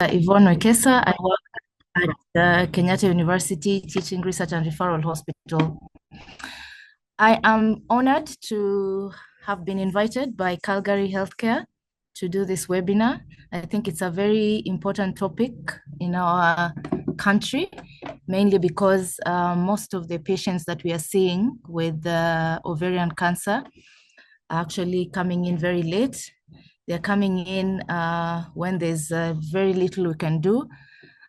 Yvonne Wekesa. I work at Kenyatta University Teaching Research and Referral Hospital. I am honored to have been invited by Calgary Healthcare to do this webinar. I think it's a very important topic in our country, mainly because most of the patients that we are seeing with ovarian cancer are actually coming in very late. They're coming in when there's very little we can do.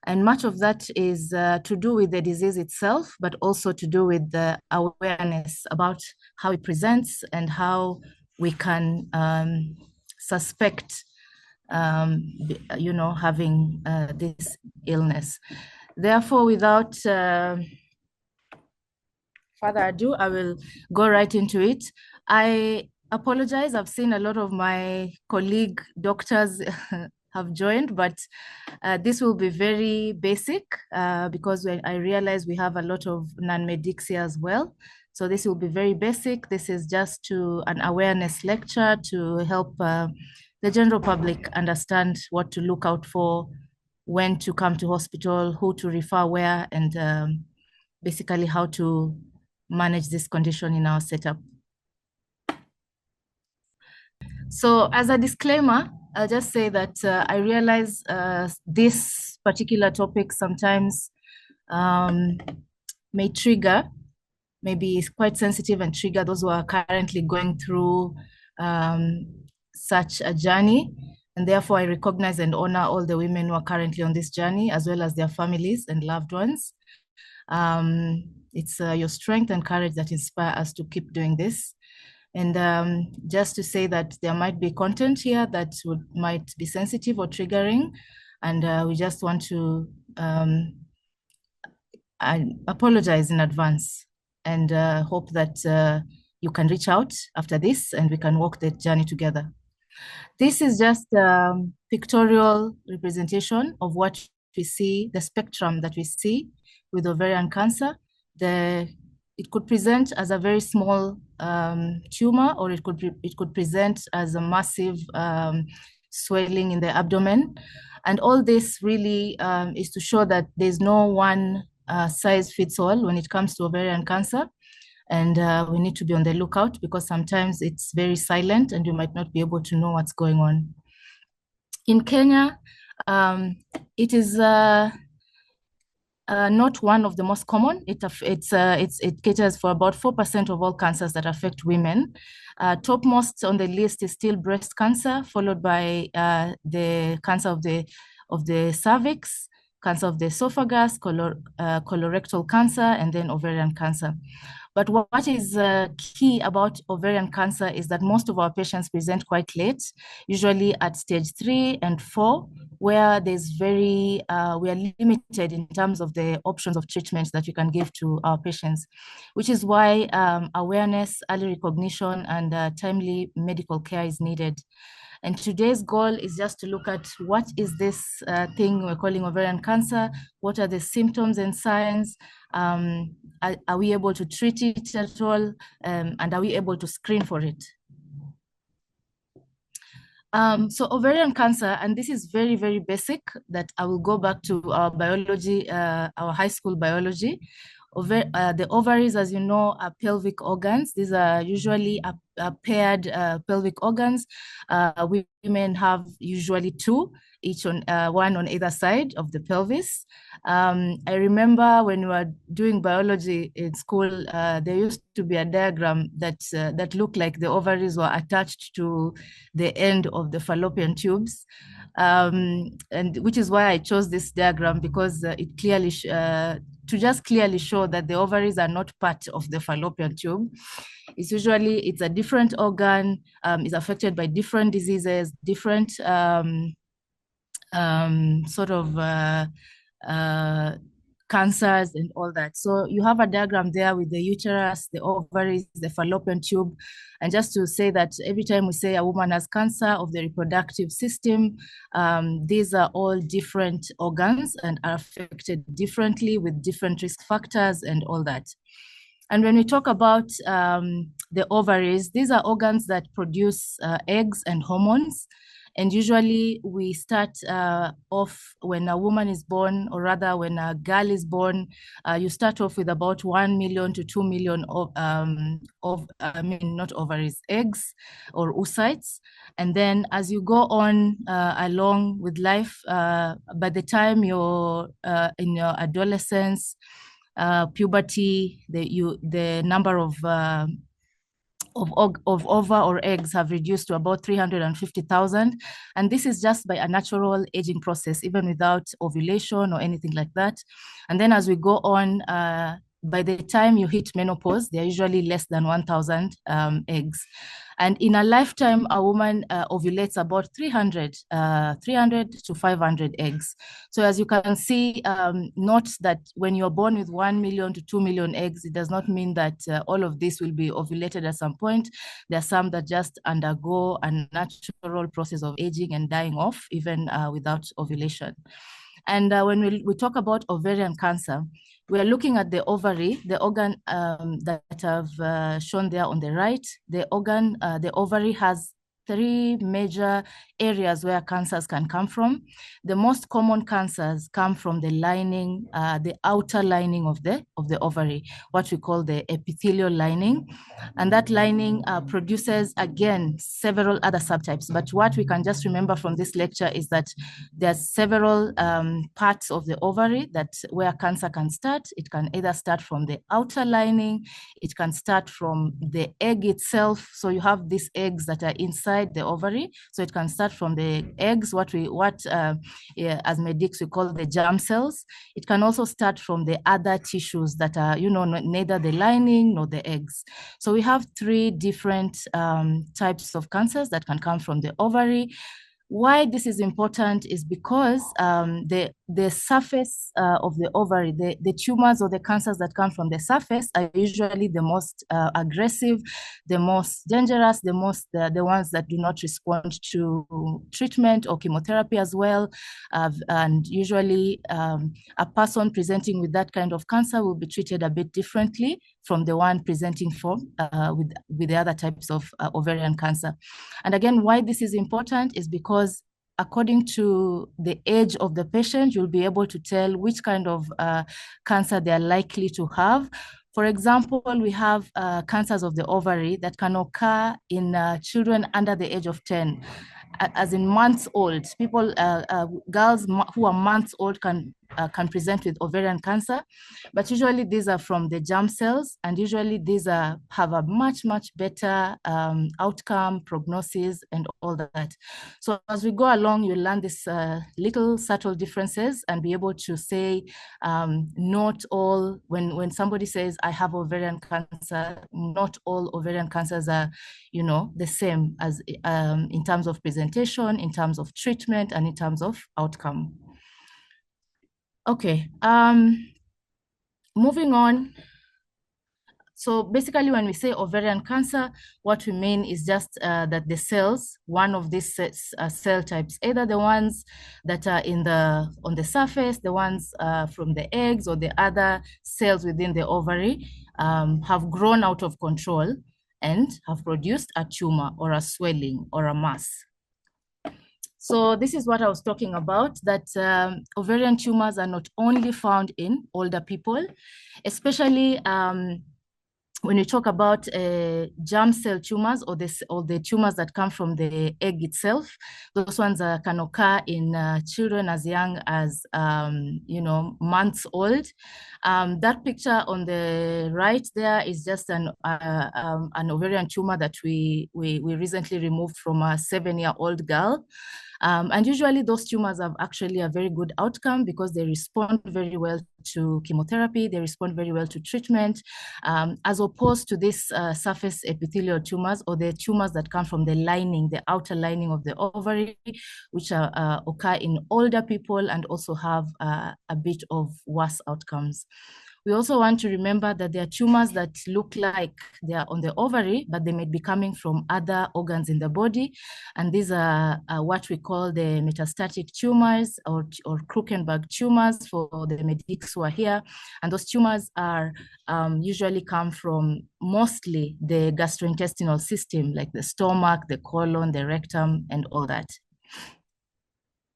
And much of that is to do with the disease itself, but also to do with the awareness about how it presents and how we can suspect, having this illness. Therefore, without further ado, I will go right into it. I apologize. I've seen a lot of my colleague doctors have joined, but this will be very basic because I realize we have a lot of non-medics here as well. So this will be very basic. This is just an awareness lecture to help the general public understand what to look out for, when to come to hospital, who to refer where, and basically how to manage this condition in our setup. So as a disclaimer, I'll just say that I realize this particular topic sometimes may trigger, maybe it's quite sensitive and trigger those who are currently going through such a journey. And therefore, I recognize and honor all the women who are currently on this journey, as well as their families and loved ones. It's your strength and courage that inspire us to keep doing this. And just to say that there might be content here that might be sensitive or triggering, and we just want to I apologize in advance and hope that you can reach out after this and we can walk the journey together. This is just a pictorial representation of what we see, the spectrum that we see with ovarian cancer. It could present as a very small tumor, or it could present as a massive swelling in the abdomen. And all this really is to show that there's no one size fits all when it comes to ovarian cancer. And we need to be on the lookout because sometimes it's very silent and you might not be able to know what's going on. In Kenya, it is not one of the most common. It caters for about 4% of all cancers that affect women. Topmost on the list is still breast cancer, followed by the cancer of the cervix, cancer of the esophagus, colorectal cancer, and then ovarian cancer. But what is key about ovarian cancer is that most of our patients present quite late, usually at stage 3 and 4, where there's we are limited in terms of the options of treatments that we can give to our patients, which is why awareness, early recognition, and timely medical care is needed. And today's goal is just to look at what is this thing we're calling ovarian cancer, what are the symptoms and signs, are we able to treat it at all, and are we able to screen for it? So ovarian cancer, and this is very, very basic, that I will go back to our biology, our high school biology. The ovaries, as you know, are pelvic organs. These are usually paired pelvic organs. Women have usually 2, each on one on either side of the pelvis. I remember when we were doing biology in school, there used to be a diagram that looked like the ovaries were attached to the end of the fallopian tubes. And which is why I chose this diagram, because it clearly to just clearly show that the ovaries are not part of the fallopian tube. It's a different organ, is affected by different diseases, different sort of cancers and all that. So you have a diagram there with the uterus, the ovaries, the fallopian tube. And just to say that every time we say a woman has cancer of the reproductive system, these are all different organs and are affected differently with different risk factors and all that. And when we talk about the ovaries, these are organs that produce eggs and hormones. And usually we start off when a woman is born, or rather when a girl is born, you start off with about 1 million to 2 million not ovaries, eggs or oocytes. And then as you go on along with life, by the time you're in your adolescence, puberty, the number of ova or eggs have reduced to about 350,000. And this is just by a natural aging process, even without ovulation or anything like that. And then as we go on, by the time you hit menopause, they're usually less than 1,000 eggs. And in a lifetime, a woman ovulates about 300 to 500 eggs. So as you can see, note that when you're born with 1 million to 2 million eggs, it does not mean that all of this will be ovulated at some point. There are some that just undergo a natural process of aging and dying off, even without ovulation. And when we talk about ovarian cancer, we are looking at the ovary, the organ that I've shown there on the right. The organ, the ovary has 3 major areas where cancers can come from. The most common cancers come from the lining, the outer lining of the ovary, what we call the epithelial lining. And that lining produces, again, several other subtypes. But what we can just remember from this lecture is that there's several parts of the ovary where cancer can start. It can either start from the outer lining, it can start from the egg itself. So you have these eggs that are inside the ovary. So it can start from the eggs, as medics we call the germ cells. It can also start from the other tissues that are, neither the lining nor the eggs. So we have 3 different types of cancers that can come from the ovary. Why this is important is because the surface of the ovary, the tumors or the cancers that come from the surface are usually the most aggressive, the most dangerous, the ones that do not respond to treatment or chemotherapy as well. And usually a person presenting with that kind of cancer will be treated a bit differently from the one presenting with the other types of ovarian cancer. And again, why this is important is because according to the age of the patient, you'll be able to tell which kind of cancer they're likely to have. For example, we have cancers of the ovary that can occur in children under the age of 10. As in months old, girls who are months old can present with ovarian cancer, but usually these are from the germ cells, and usually these have a much better outcome, prognosis, and all that. So as we go along, you learn these little subtle differences and be able to say, not all, when somebody says, I have ovarian cancer, not all ovarian cancers are, the same as in terms of presentation, in terms of treatment, and in terms of outcome. Okay, moving on. So basically, when we say ovarian cancer, what we mean is just that the cells, one of these cell types, either the ones that are on the surface, the ones from the eggs, or the other cells within the ovary, have grown out of control and have produced a tumor or a swelling or a mass. So this is what I was talking about, that ovarian tumors are not only found in older people, especially when you talk about germ cell tumors or the tumors that come from the egg itself. Those ones can occur in children as young as months old. That picture on the right there is just an ovarian tumor that we recently removed from a 7-year-old girl. And usually those tumors have actually a very good outcome because they respond very well to chemotherapy, they respond very well to treatment, as opposed to these surface epithelial tumors, or the tumors that come from the lining, the outer lining of the ovary, which occur in older people and also have a bit of worse outcomes. We also want to remember that there are tumors that look like they are on the ovary, but they may be coming from other organs in the body. And these are what we call the metastatic tumors or Krukenberg tumors for the medics who are here. And those tumors are usually come from mostly the gastrointestinal system, like the stomach, the colon, the rectum, and all that.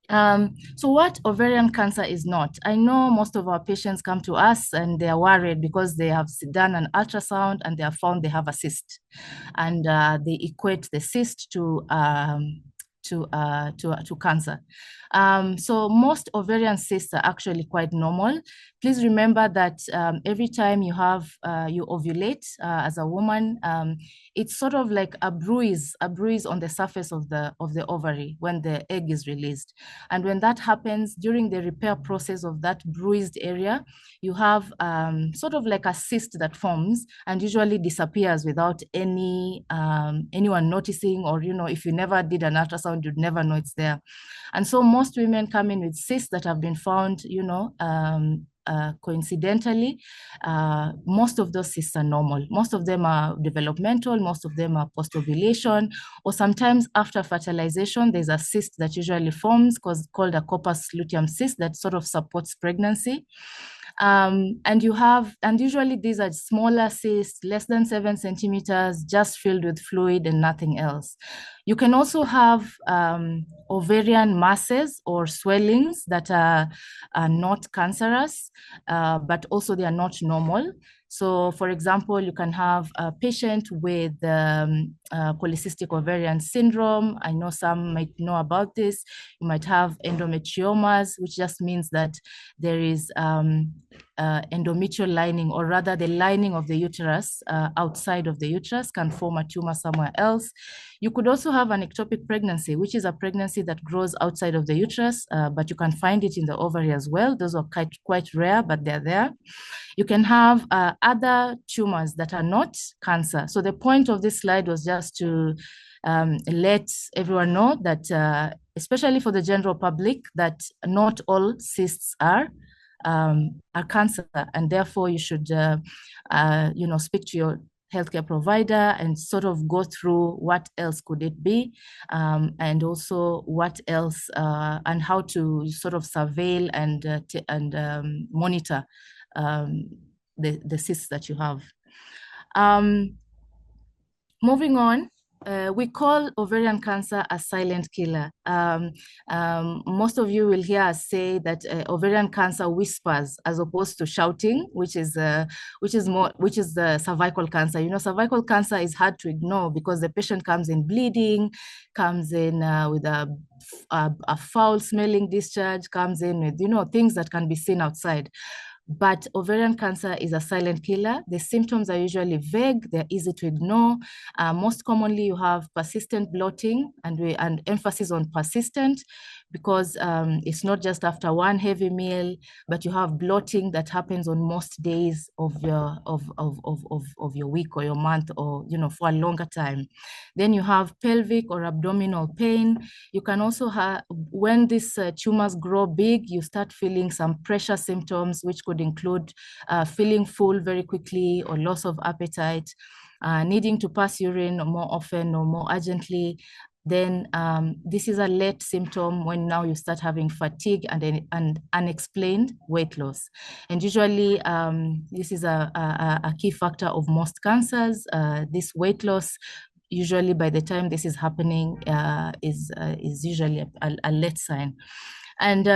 So what ovarian cancer is not? I know most of our patients come to us and they are worried because they have done an ultrasound and they have found they have a cyst, and they equate the cyst to cancer. So most ovarian cysts are actually quite normal. Please remember that every time you ovulate as a woman, it's sort of like a bruise on the surface of the ovary when the egg is released. And when that happens, during the repair process of that bruised area, you have sort of like a cyst that forms and usually disappears without anyone noticing, or if you never did an ultrasound, you'd never know it's there. And so most women come in with cysts that have been found, coincidentally. Most of those cysts are normal. Most of them are developmental, most of them are post-ovulation, or sometimes after fertilization, there's a cyst that usually forms called a corpus luteum cyst that sort of supports pregnancy. And usually these are smaller cysts, less than 7 centimeters, just filled with fluid and nothing else. You can also have ovarian masses or swellings that are not cancerous, but also they are not normal. So, for example, you can have a patient with polycystic ovarian syndrome. I know some might know about this. You might have endometriomas, which just means that there is endometrial lining, or rather the lining of the uterus outside of the uterus can form a tumor somewhere else. You could also have an ectopic pregnancy, which is a pregnancy that grows outside of the uterus, but you can find it in the ovary as well. Those are quite rare, but they're there. You can have other tumors that are not cancer. So the point of this slide was just to let everyone know that, especially for the general public, that not all cysts are cancer, and therefore you should, speak to your healthcare provider and sort of go through what else could it be, and also what else and how to sort of surveil and monitor the cysts that you have. Moving on, we call ovarian cancer a silent killer. Most of you will hear us say that ovarian cancer whispers as opposed to shouting, which is the cervical cancer. Cervical cancer is hard to ignore because the patient comes in bleeding, comes in with a foul-smelling discharge, comes in with things that can be seen outside. But ovarian cancer is a silent killer. The symptoms are usually vague, they're easy to ignore. Most commonly, you have persistent bloating, and emphasis on persistent, because it's not just after one heavy meal, but you have bloating that happens on most days of your week or your month, or for a longer time. Then you have pelvic or abdominal pain. You can also have, when these tumors grow big, you start feeling some pressure symptoms, which could include feeling full very quickly, or loss of appetite, needing to pass urine more often or more urgently. Then this is a late symptom when now you start having fatigue and unexplained weight loss. And usually this is a key factor of most cancers. This weight loss, usually by the time this is happening, is usually a late sign. And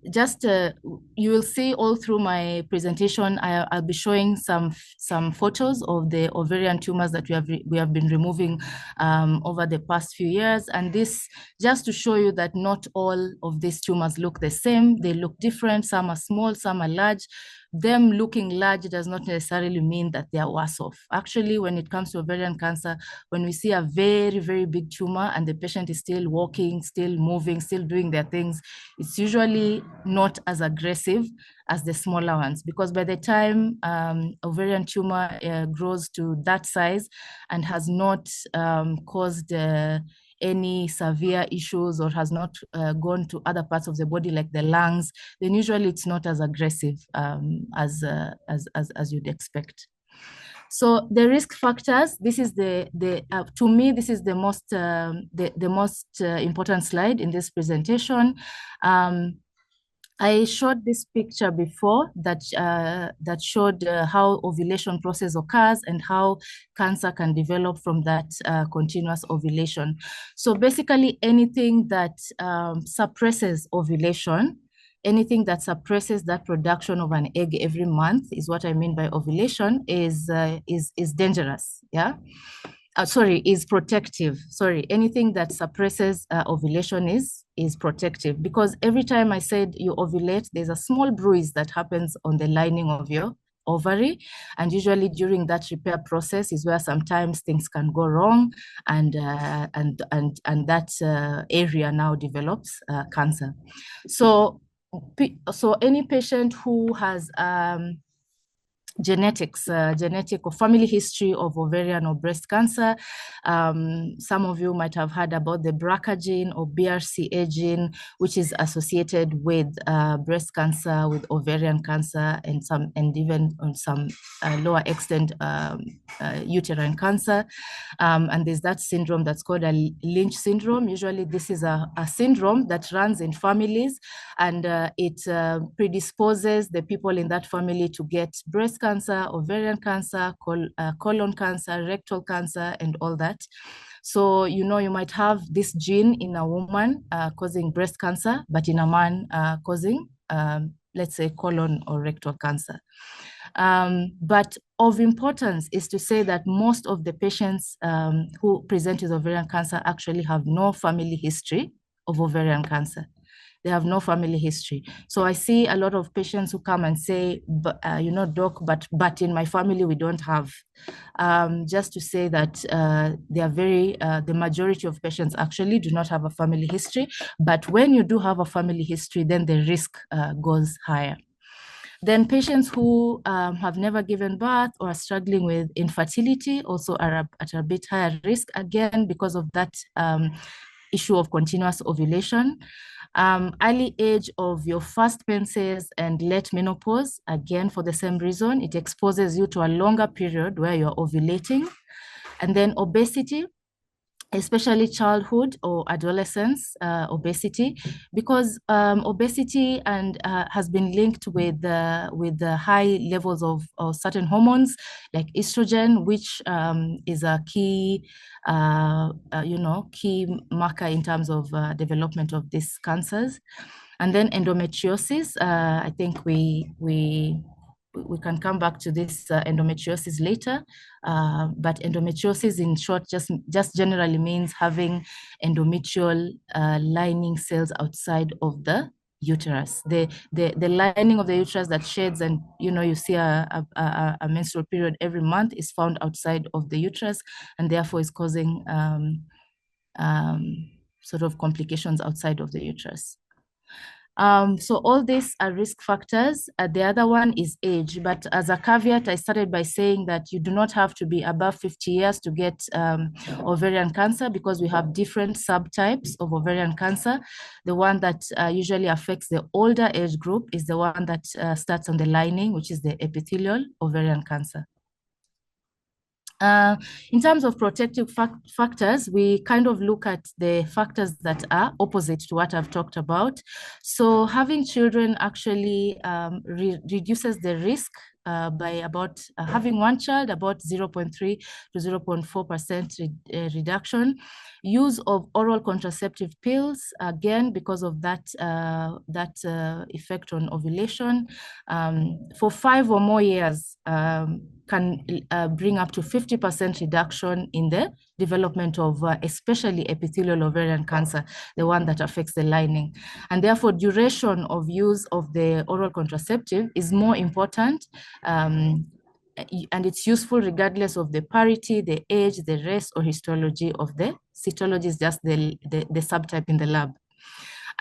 you will see all through my presentation, I'll be showing some photos of the ovarian tumors that we have been removing over the past few years, and this just to show you that not all of these tumors look the same. They look different. Some are small, some are large. Them looking large does not necessarily mean that they are worse off. Actually, when it comes to ovarian cancer, when we see a very, very big tumor and the patient is still walking, still moving, still doing their things, it's usually not as aggressive as the smaller ones, because by the time ovarian tumor grows to that size and has not caused any severe issues, or has not gone to other parts of the body like the lungs, then usually it's not as aggressive as you'd expect. So the risk factors, this is to me, this is the most important slide in this presentation. I showed this picture before that that showed how ovulation process occurs and how cancer can develop from that continuous ovulation. So basically, anything that suppresses ovulation, anything that suppresses that production of an egg every month is what I mean by ovulation is dangerous. Yeah. Sorry, is protective. Sorry, anything that suppresses ovulation is protective, because every time I said you ovulate, there's a small bruise that happens on the lining of your ovary, and usually during that repair process is where sometimes things can go wrong, and that area now develops cancer. So any patient who has genetic or family history of ovarian or breast cancer. Some of you might have heard about the BRCA gene or BRCA gene, which is associated with breast cancer, with ovarian cancer, and even on some lower extent uterine cancer. And there's that syndrome that's called a Lynch syndrome. Usually this is a syndrome that runs in families, and it predisposes the people in that family to get breast cancer, ovarian cancer, colon cancer, rectal cancer, and all that. So, you might have this gene in a woman causing breast cancer, but in a man causing, let's say, colon or rectal cancer. But of importance is to say that most of the patients who present with ovarian cancer actually have no family history of ovarian cancer. They have no family history. So I see a lot of patients who come and say, doc, but in my family, we don't have. Just to say that they are the majority of patients actually do not have a family history. But when you do have a family history, then the risk goes higher. Then patients who have never given birth or are struggling with infertility also are at a bit higher risk, again, because of that issue of continuous ovulation. Early age of your first menses and late menopause, again, for the same reason, it exposes you to a longer period where you're ovulating. And then obesity, especially childhood or adolescence obesity, because obesity has been linked with the high levels of certain hormones like estrogen, which is a key key marker in terms of development of these cancers. And then endometriosis. I think we can come back to this endometriosis later, but endometriosis in short just generally means having endometrial lining cells outside of the uterus. The lining of the uterus that sheds, and you see a menstrual period every month, is found outside of the uterus, and therefore is causing sort of complications outside of the uterus. So all these are risk factors. The other one is age. But as a caveat, I started by saying that you do not have to be above 50 years to get ovarian cancer, because we have different subtypes of ovarian cancer. The one that usually affects the older age group is the one that starts on the lining, which is the epithelial ovarian cancer. In terms of protective factors, we kind of look at the factors that are opposite to what I've talked about. So having children actually reduces the risk by about having one child, about 0.3 to 0.4% reduction. Use of oral contraceptive pills, again, because of that effect on ovulation, for 5 or more years, can bring up to 50% reduction in the development of especially epithelial ovarian cancer, the one that affects the lining. And therefore, duration of use of the oral contraceptive is more important, and it's useful regardless of the parity, the age, the race, or histology of the cytology is just the subtype in the lab.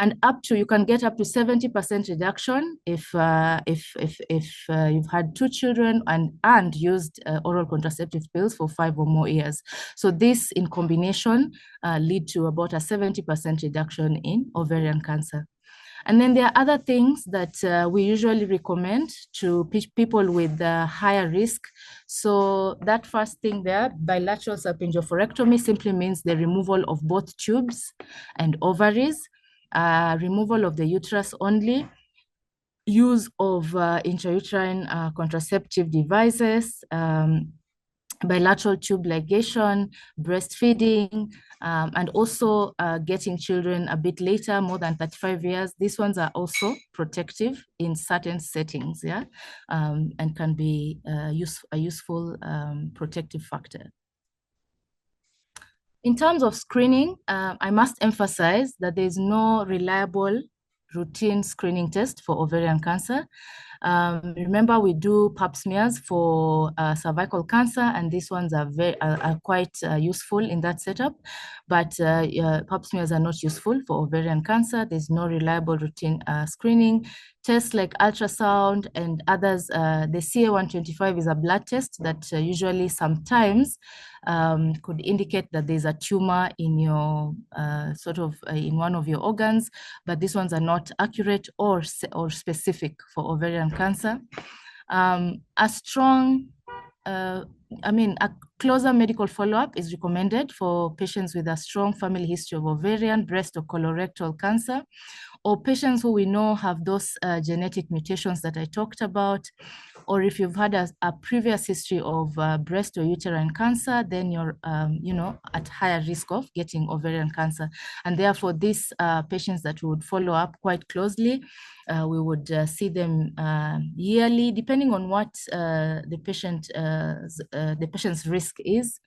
And you can get up to 70% reduction if you've had 2 children and used oral contraceptive pills for 5 or more years. So this in combination lead to about a 70% reduction in ovarian cancer. And then there are other things that we usually recommend to people with higher risk. So that first thing there, bilateral salpingophorectomy, simply means the removal of both tubes and ovaries. Removal of the uterus only, use of intrauterine contraceptive devices, bilateral tube ligation, breastfeeding, and also getting children a bit later, more than 35 years. These ones are also protective in certain settings, yeah, and can be a useful protective factor. In terms of screening, I must emphasize that there is no reliable routine screening test for ovarian cancer. Remember, we do pap smears for cervical cancer, and these ones are quite useful in that setup. But pap smears are not useful for ovarian cancer. There's no reliable routine screening. Tests like ultrasound and others, the CA125 is a blood test that usually sometimes could indicate that there's a tumor in your in one of your organs, but these ones are not accurate or specific for ovarian cancer. A closer medical follow-up is recommended for patients with a strong family history of ovarian, breast, or colorectal cancer, or patients who we know have those genetic mutations that I talked about, or if you've had a previous history of breast or uterine cancer, then you're, at higher risk of getting ovarian cancer. And therefore, these patients that we would follow up quite closely, we would see them yearly, depending on what the patient's risk is.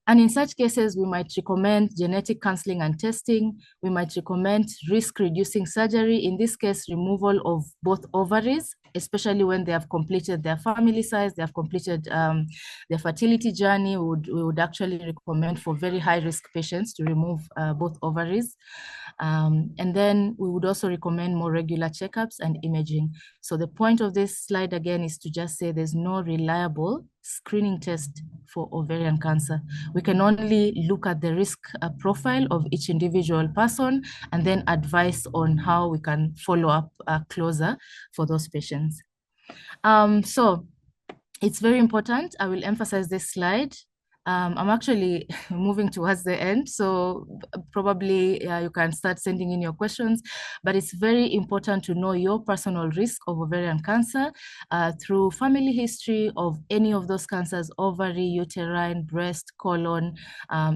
And in such cases, we might recommend genetic counseling and testing. We might recommend risk-reducing surgery, in this case, removal of both ovaries, especially when they have completed their family size, they have completed their fertility journey. We would actually recommend for very high-risk patients to remove both ovaries. And then we would also recommend more regular checkups and imaging. So the point of this slide, again, is to just say there's no reliable screening test for ovarian cancer. We can only look at the risk profile of each individual person and then advise on how we can follow up closer for those patients. So it's very important. I will emphasize this slide. I'm actually moving towards the end, so probably you can start sending in your questions, but it's very important to know your personal risk of ovarian cancer through family history of any of those cancers: ovary, uterine, breast, colon,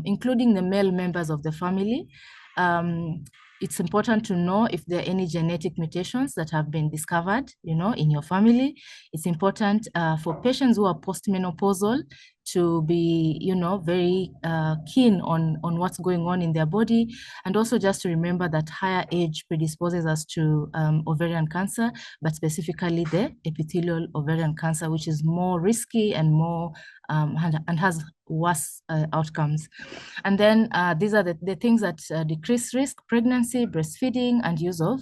including the male members of the family. It's important to know if there are any genetic mutations that have been discovered, in your family. It's important for patients who are postmenopausal to be, very keen on what's going on in their body. And also just to remember that higher age predisposes us to ovarian cancer, but specifically the epithelial ovarian cancer, which is more risky and more and has worse outcomes. And then these are the things that decrease risk: pregnancy, breastfeeding, and use of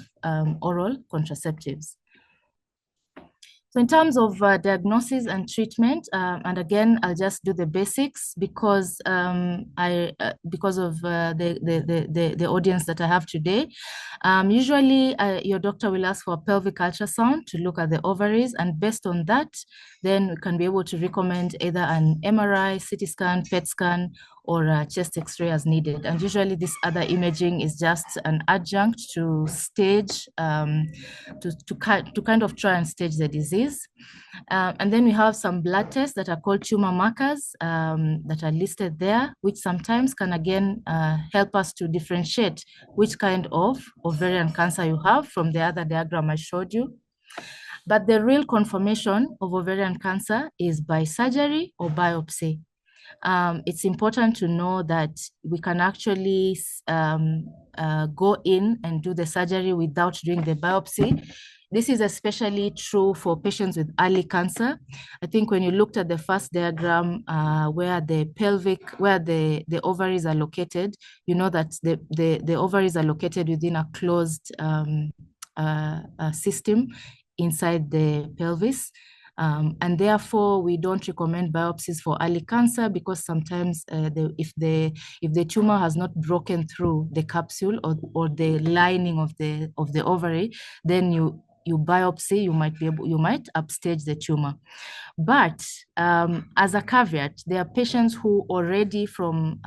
oral contraceptives. So in terms of diagnosis and treatment, and again, I'll just do the basics because because of the audience that I have today. Usually, your doctor will ask for a pelvic ultrasound to look at the ovaries, and based on that, then we can be able to recommend either an MRI, CT scan, PET scan, or a chest X-ray as needed. And usually this other imaging is just an adjunct to stage, to kind of try and stage the disease. And then we have some blood tests that are called tumor markers that are listed there, which sometimes can again help us to differentiate which kind of ovarian cancer you have from the other diagram I showed you. But the real confirmation of ovarian cancer is by surgery or biopsy. It's important to know that we can actually go in and do the surgery without doing the biopsy. This is especially true for patients with early cancer. I think when you looked at the first diagram where the ovaries are located, you know that the ovaries are located within a closed system inside the pelvis. And therefore, we don't recommend biopsies for early cancer because sometimes if the tumor has not broken through the capsule or the lining of the ovary, then you biopsy, you might upstage the tumor. But as a caveat, there are patients who already from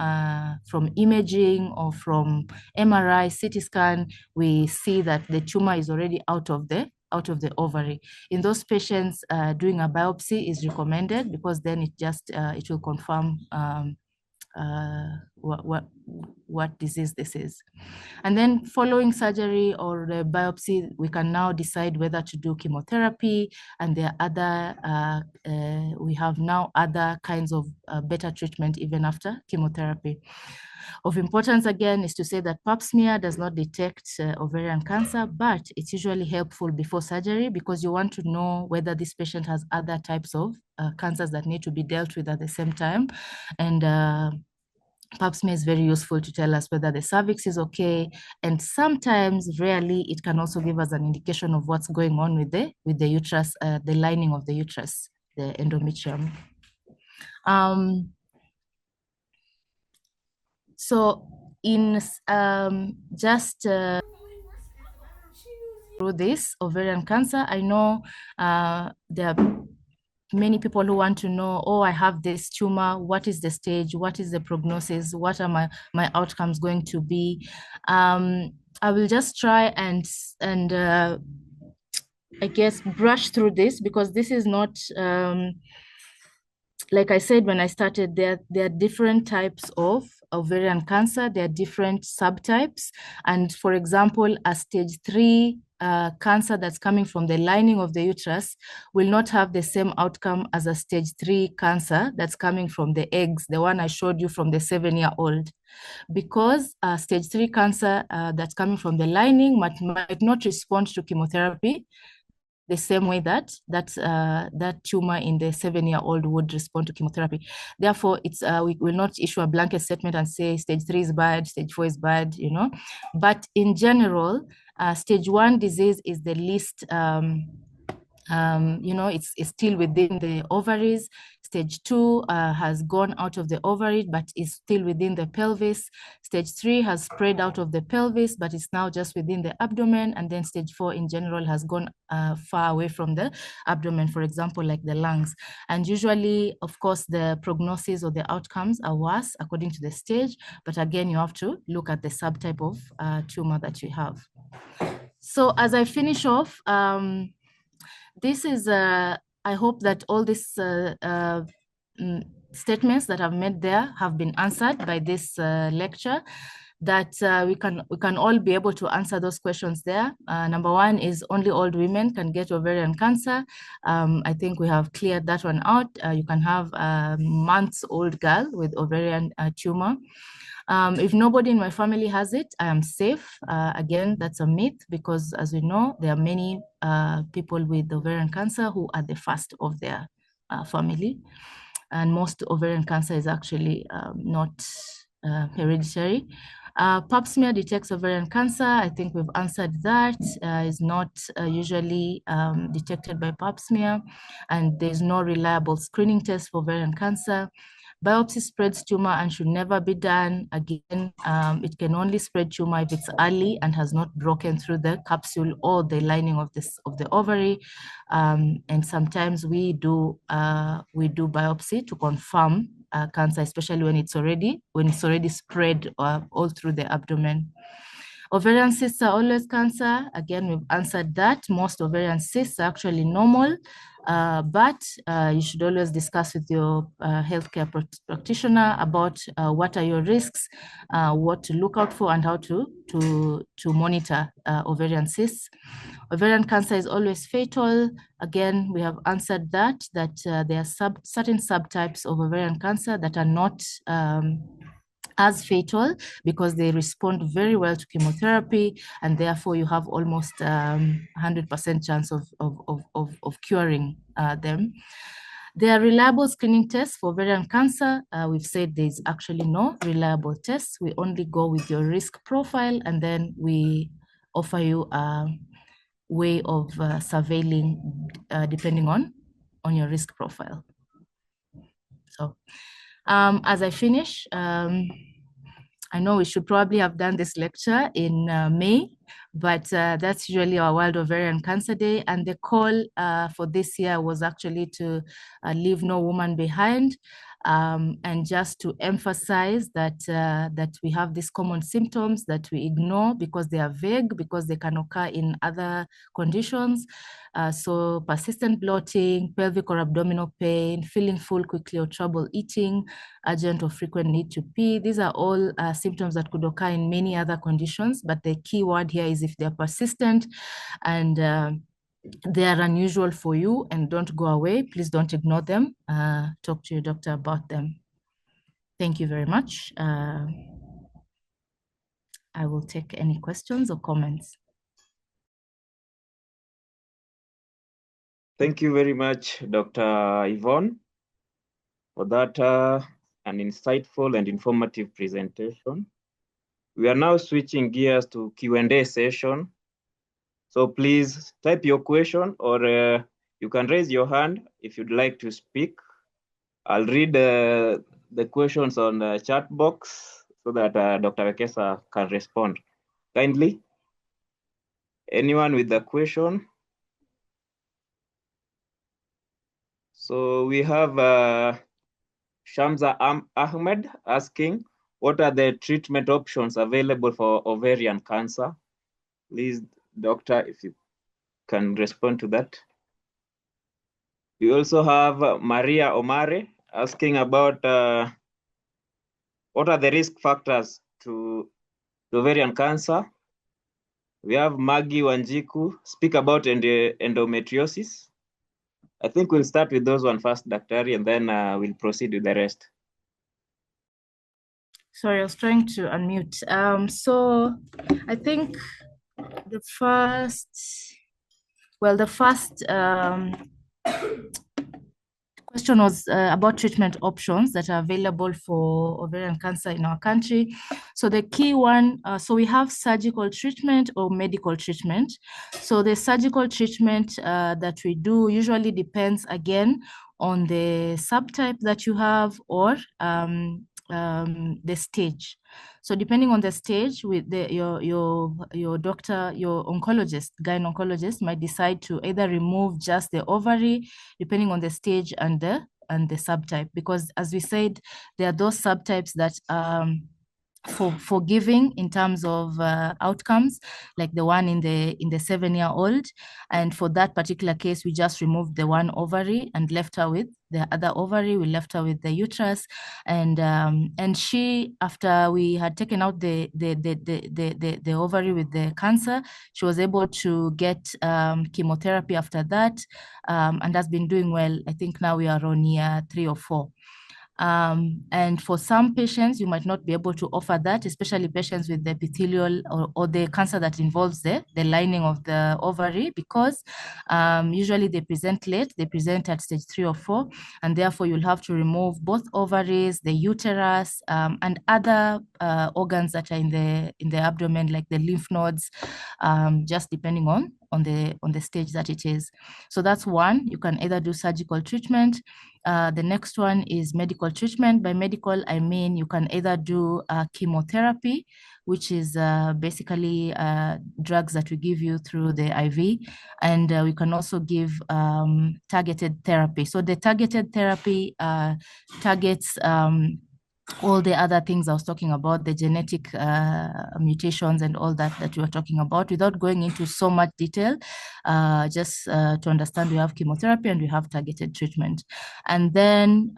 imaging or from MRI, CT scan, we see that the tumor is already out of the out of the ovary. In those patients, doing a biopsy is recommended because then it will confirm what disease this is. And then following surgery or the biopsy, we can now decide whether to do chemotherapy, and there are other, we have now other kinds of better treatment even after chemotherapy. Of importance again is to say that pap smear does not detect ovarian cancer, but it's usually helpful before surgery because you want to know whether this patient has other types of cancers that need to be dealt with at the same time. And pap smear is very useful to tell us whether the cervix is okay, and sometimes, rarely, it can also give us an indication of what's going on with the uterus, the lining of the uterus, the endometrium. So in just through this ovarian cancer, I know there are many people who want to know, oh, I have this tumor, what is the stage, what is the prognosis, what are my outcomes going to be? I will just try and I guess brush through this because this is not like I said when I started, there are different types of ovarian cancer. There are different subtypes. And for example, a stage 3 cancer that's coming from the lining of the uterus will not have the same outcome as a stage 3 cancer that's coming from the eggs, the one I showed you from the 7-year-old. Because stage 3 cancer that's coming from the lining might not respond to chemotherapy the same way that tumor in the 7-year-old would respond to chemotherapy. Therefore, we will not issue a blanket statement and say stage 3 is bad, stage 4 is bad, But in general, stage 1 disease is the least it's still within the ovaries. Stage 2 has gone out of the ovary, but is still within the pelvis. Stage 3 has spread out of the pelvis, but it's now just within the abdomen. And then stage 4 in general has gone far away from the abdomen, for example, like the lungs. And usually, of course, the prognosis or the outcomes are worse according to the stage. But again, you have to look at the subtype of tumor that you have. So as I finish off, this is, I hope that all these statements that I've made there have been answered by this lecture, that we can all be able to answer those questions there. Number one is only old women can get ovarian cancer. I think we have cleared that one out. You can have a months-old girl with ovarian tumor. If nobody in my family has it, I am safe. Again, that's a myth because, as we know, there are many people with ovarian cancer who are the first of their family. And most ovarian cancer is actually not hereditary. Pap smear detects ovarian cancer. I think we've answered that. Is not usually detected by pap smear, and there's no reliable screening test for ovarian cancer. Biopsy spreads tumor and should never be done. Again, it can only spread tumor if it's early and has not broken through the capsule or the lining of the ovary. And sometimes we do biopsy to confirm cancer, especially when it's already spread all through the abdomen. Ovarian cysts are always cancer. Again, we've answered that. Most ovarian cysts are actually normal, but you should always discuss with your healthcare practitioner about what are your risks, what to look out for, and how to monitor ovarian cysts. Ovarian cancer is always fatal. Again, we have answered that there are certain subtypes of ovarian cancer that are not as fatal because they respond very well to chemotherapy, and therefore you have almost 100% chance of curing them. There are reliable screening tests for ovarian cancer. We've said there's actually no reliable tests. We only go with your risk profile, and then we offer you a way of surveilling depending on your risk profile. So as I finish, I know we should probably have done this lecture in May, but that's usually our World Ovarian Cancer Day. And the call for this year was actually to leave no woman behind. And just to emphasize that that we have these common symptoms that we ignore because they are vague, because they can occur in other conditions. So persistent bloating, pelvic or abdominal pain, feeling full quickly or trouble eating, urgent or frequent need to pee. These are all symptoms that could occur in many other conditions, but the key word here is if they're persistent and they are unusual for you and don't go away, please don't ignore them. Talk to your doctor about them. Thank you very much. I will take any questions or comments. Thank you very much, Dr. Yvonne, for that an insightful and informative presentation. We are now switching gears to Q&A session. So please type your question, or you can raise your hand if you'd like to speak. I'll read the questions on the chat box so that Dr. Wekesa can respond. Kindly, anyone with a question? So we have Shamza Ahmed asking, what are the treatment options available for ovarian cancer? Please, doctor, if you can respond to that. We also have Maria Omare asking about what are the risk factors to ovarian cancer. We have Maggie Wanjiku speak about endometriosis. I think we'll start with those one first, Daktari, and then we'll proceed with the rest. Sorry, I was trying to unmute. So I think the first question was about treatment options that are available for ovarian cancer in our country. So the key one, so we have surgical treatment or medical treatment. So the surgical treatment that we do usually depends again on the subtype that you have or the stage. So depending on the stage, with your doctor, your oncologist, gynecologist might decide to either remove just the ovary, depending on the stage and the subtype. Because as we said, there are those subtypes that forgiving in terms of outcomes, like the one in the 7-year-old, and for that particular case, we just removed the one ovary and left her with the other ovary. We left her with the uterus, and she, after we had taken out the ovary with the cancer, she was able to get chemotherapy after that, and has been doing well. I think now we are on year 3 or 4. And for some patients, you might not be able to offer that, especially patients with the epithelial or the cancer that involves the lining of the ovary, because usually they present late, they present at stage 3 or 4, and therefore you'll have to remove both ovaries, the uterus, and other organs that are in the abdomen, like the lymph nodes, just depending on the stage that it is. So that's one. You can either do surgical treatment. The next one is medical treatment. By medical, I mean you can either do chemotherapy, which is basically drugs that we give you through the IV, and we can also give targeted therapy. So the targeted therapy targets all the other things I was talking about, the genetic mutations and all that we were talking about, without going into so much detail, just to understand, we have chemotherapy and we have targeted treatment. And then,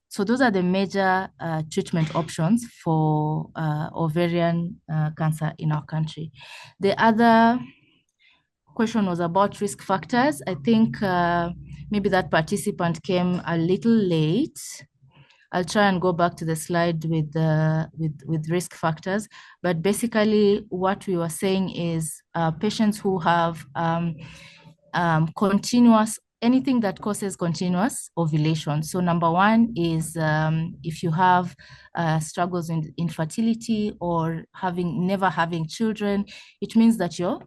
so those are the major treatment options for ovarian cancer in our country. The other question was about risk factors. I think maybe that participant came a little late. I'll try and go back to the slide with risk factors. But basically, what we were saying is patients who have anything that causes continuous ovulation. So number one is if you have struggles in infertility or never having children, it means that you're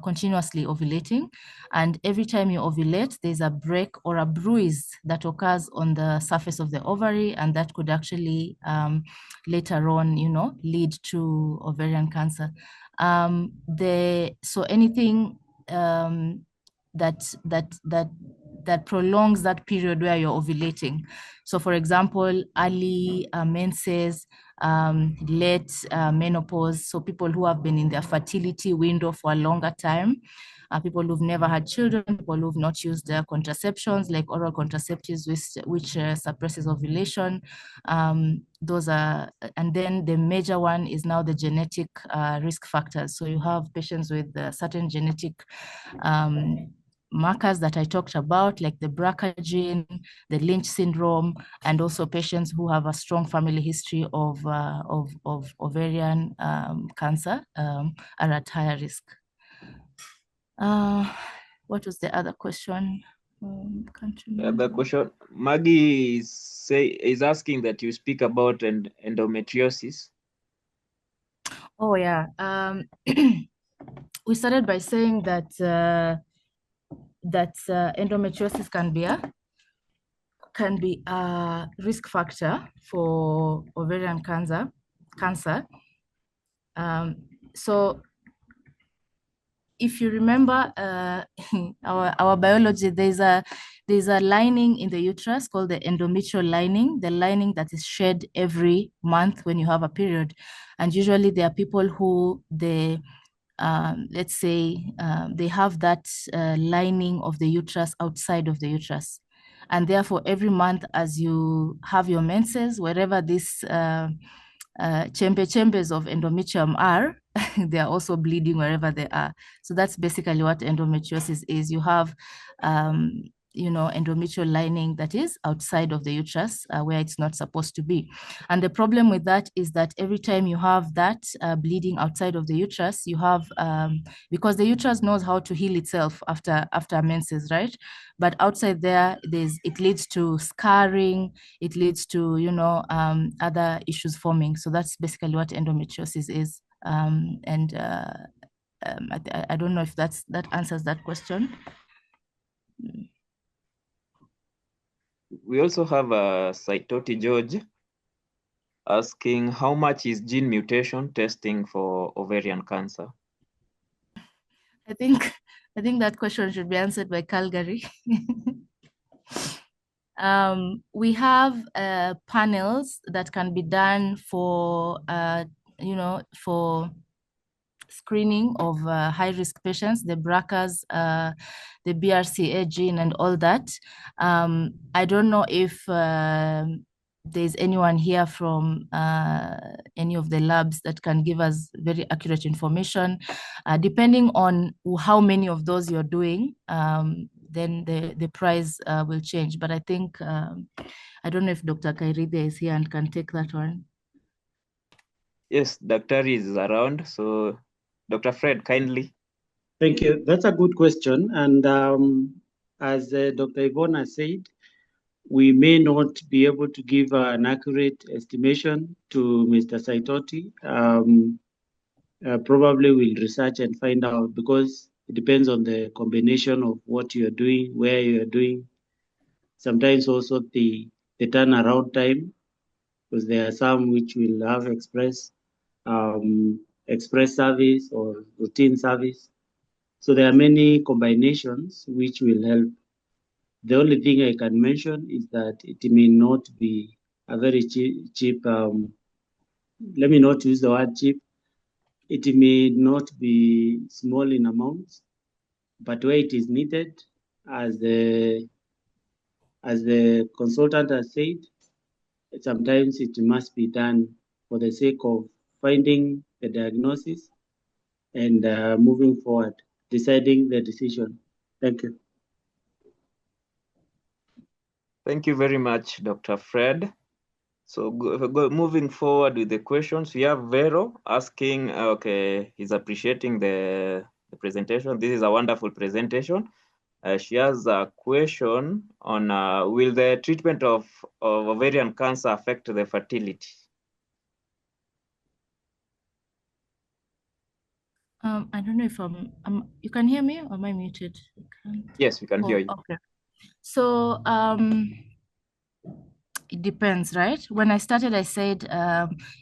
continuously ovulating, and every time you ovulate, there's a break or a bruise that occurs on the surface of the ovary, and that could actually later on, lead to ovarian cancer. So anything that prolongs that period where you're ovulating. So for example, early menses, late menopause, so people who have been in their fertility window for a longer time, people who've never had children, people who've not used their contraceptions like oral contraceptives, which suppresses ovulation. Those are, and then the major one is now the genetic risk factors. So you have patients with certain genetic markers that I talked about, like the BRCA gene, the Lynch syndrome, and also patients who have a strong family history of ovarian cancer are at higher risk. What was the other question? Can't remember. The question, Maggie is asking that you speak about endometriosis. Oh yeah. We started by saying that endometriosis can be a risk factor for ovarian cancer. So if you remember our biology, there's a lining in the uterus called the endometrial lining, the lining that is shed every month when you have a period. And usually there are people who let's say they have that lining of the uterus outside of the uterus. And therefore, every month as you have your menses, wherever these chambers of endometrium are, they are also bleeding wherever they are. So that's basically what endometriosis is. You have endometrial lining that is outside of the uterus where it's not supposed to be. And the problem with that is that every time you have that bleeding outside of the uterus, you have, because the uterus knows how to heal itself after menses, right? But outside there, it leads to scarring, it leads to, other issues forming. So that's basically what endometriosis is. I don't know if that answers that question. We also have Saitoti George asking how much is gene mutation testing for ovarian cancer? I think that question should be answered by Calgary. We have panels that can be done for for screening of high-risk patients, the BRCAs, the BRCA gene, and all that. I don't know if there's anyone here from any of the labs that can give us very accurate information. Depending on how many of those you're doing, then the price will change. But I think, I don't know if Dr. Kairide is here and can take that one. Yes, Dr. is around. So Dr. Fred, kindly. Thank you. That's a good question. And as Dr. Ivona said, we may not be able to give an accurate estimation to Mr. Saitoti. Probably we'll research and find out, because it depends on the combination of what you're doing, where you're doing. Sometimes also the turnaround time, because there are some which will have express service or routine service. So there are many combinations which will help. The only thing I can mention is that it may not be a very cheap, let me not use the word cheap. It may not be small in amounts, but where it is needed, as the consultant has said, sometimes it must be done for the sake of finding the diagnosis and moving forward, deciding the decision. Thank you. Thank you very much, Dr. Fred. So moving forward with the questions, we have Vero asking, okay, he's appreciating the presentation. This is a wonderful presentation. She has a question on, will the treatment of ovarian cancer affect the fertility? I don't know if you can hear me or am I muted? Yes, we can hear you. Okay. So it depends, right? When I started, I said,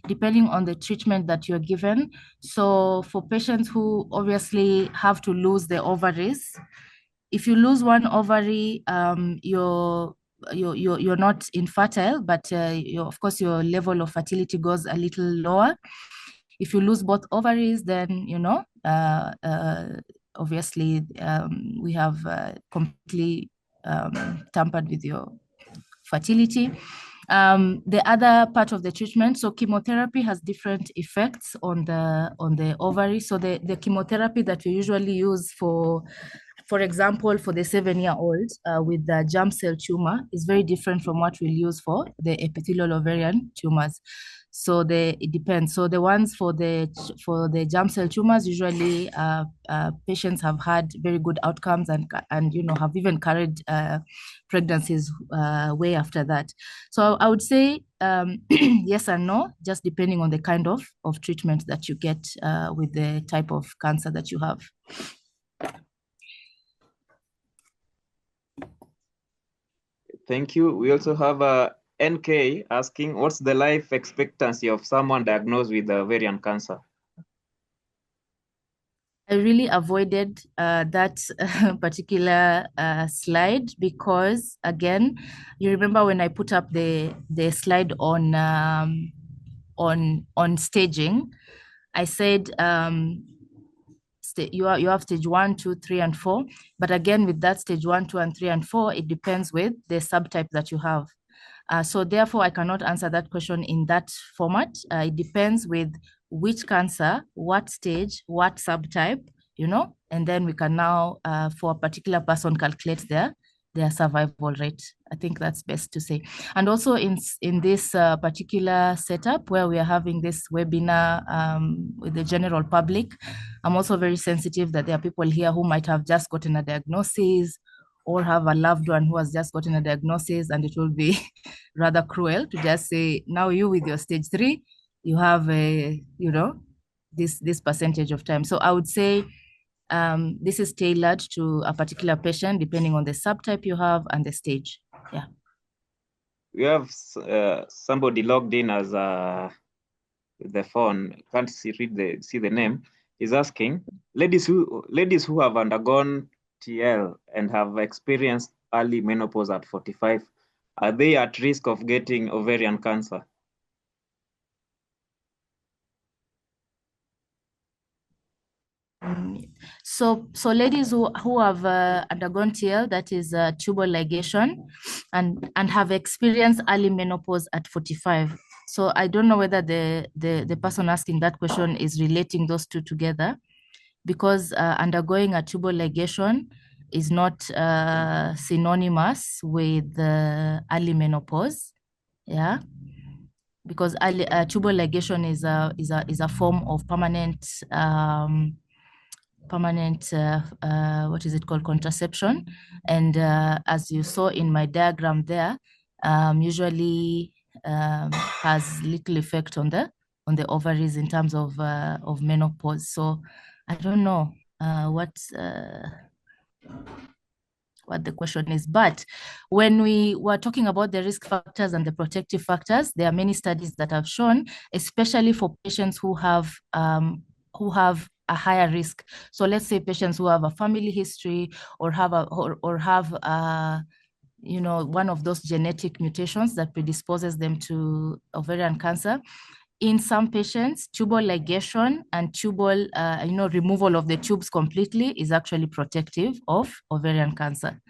depending on the treatment that you're given. So for patients who obviously have to lose the ovaries, if you lose one ovary, you're not infertile, but of course your level of fertility goes a little lower. If you lose both ovaries, then obviously we have completely tampered with your fertility. The other part of the treatment, so chemotherapy has different effects on the ovary. So the chemotherapy that we usually use for example, for the 7-year-old with the germ cell tumor is very different from what we'll use for the epithelial ovarian tumors. So it depends. So the ones for the germ cell tumors, usually patients have had very good outcomes and have even carried pregnancies way after that. So I would say yes and no, just depending on the kind of treatment that you get with the type of cancer that you have. Thank you. We also have NK asking, what's the life expectancy of someone diagnosed with ovarian cancer? I really avoided that particular slide because, again, you remember when I put up the slide on staging, I said you have stage 1, 2, 3, and 4. But again, with that stage 1, 2, and 3, and 4, it depends with the subtype that you have. So therefore, I cannot answer that question in that format. It depends with which cancer, what stage, what subtype, and then we can now, for a particular person, calculate their survival rate. I think that's best to say. And also in this particular setup where we are having this webinar with the general public, I'm also very sensitive that there are people here who might have just gotten a diagnosis or have a loved one who has just gotten a diagnosis, and it will be rather cruel to just say, now you with your stage 3, you have this percentage of time. So I would say this is tailored to a particular patient depending on the subtype you have and the stage. Yeah. We have somebody logged in as the phone. Can't see the name. Is asking, ladies who have undergone TL and have experienced early menopause at 45, are they at risk of getting ovarian cancer? So ladies who have undergone TL, that is tubal ligation, and have experienced early menopause at 45. So I don't know whether the person asking that question is relating those two together, because undergoing a tubal ligation is not synonymous with early menopause. Yeah, because tubal ligation is a form of permanent what is it called, contraception, and as you saw in my diagram there, usually has little effect on the ovaries in terms of menopause. So I don't know what the question is, but when we were talking about the risk factors and the protective factors, there are many studies that have shown, especially for patients who have a higher risk. So let's say patients who have a family history or have one of those genetic mutations that predisposes them to ovarian cancer. In some patients, tubal ligation and tubal, removal of the tubes completely is actually protective of ovarian cancer.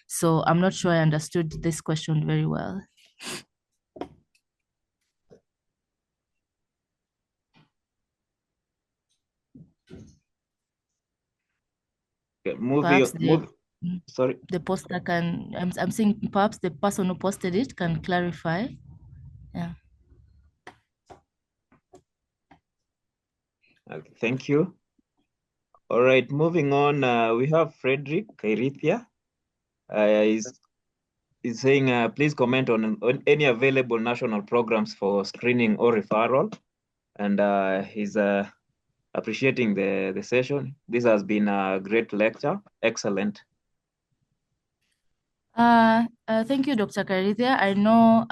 So I'm not sure I understood this question very well. Sorry. The poster can, I'm saying perhaps the person who posted it can clarify. Yeah. Okay, thank you. All right, moving on, we have Frederick Kairithia. Is saying, please comment on any available national programs for screening or referral. And he's appreciating the session. This has been a great lecture. Excellent. Thank you, Dr. Karithia. I know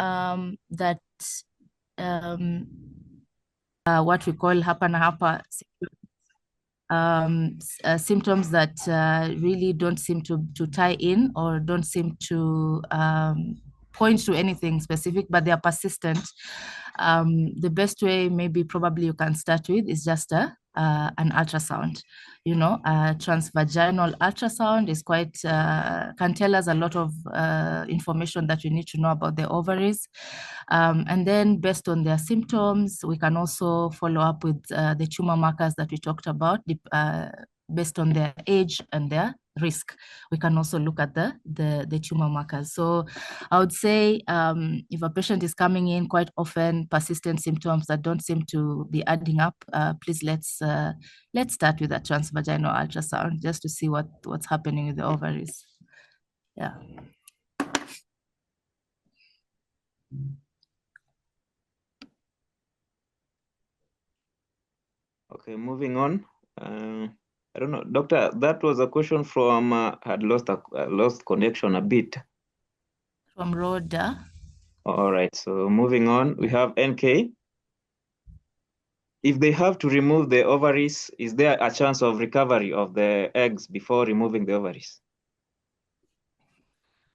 that what we call hapa na hapa symptoms that really don't seem to tie in or don't seem to point to anything specific, but they are persistent. The best way maybe probably you can start with is just an ultrasound. You know, transvaginal ultrasound is quite, can tell us a lot of information that we need to know about the ovaries. And then based on their symptoms, we can also follow up with the tumor markers that we talked about, based on their age and their risk. We can also look at the tumor markers. So I would say if a patient is coming in quite often, persistent symptoms that don't seem to be adding up, please let's start with a transvaginal ultrasound just to see what's happening with the ovaries. Yeah. Okay, moving on. I don't know, Doctor, that was a question from, had lost connection a bit. From Rhoda. All right, so moving on, we have NK. If they have to remove the ovaries, is there a chance of recovery of the eggs before removing the ovaries?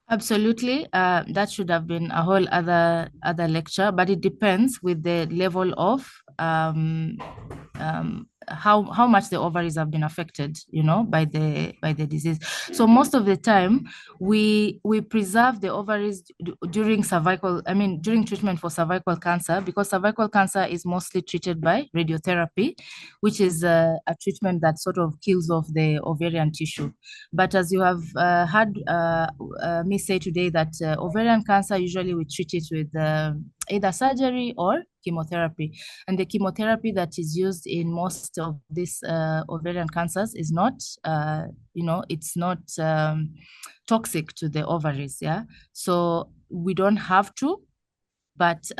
Absolutely. That should have been a whole other lecture, but it depends with the level of how much the ovaries have been affected, you know, by the disease. So most of the time, we preserve the ovaries during treatment for cervical cancer, because cervical cancer is mostly treated by radiotherapy, which is a treatment that sort of kills off the ovarian tissue. But as you have heard me say today, that ovarian cancer, usually we treat it with either surgery or chemotherapy. And the chemotherapy that is used in most of these ovarian cancers is not, it's not toxic to the ovaries, yeah? So we don't have to, but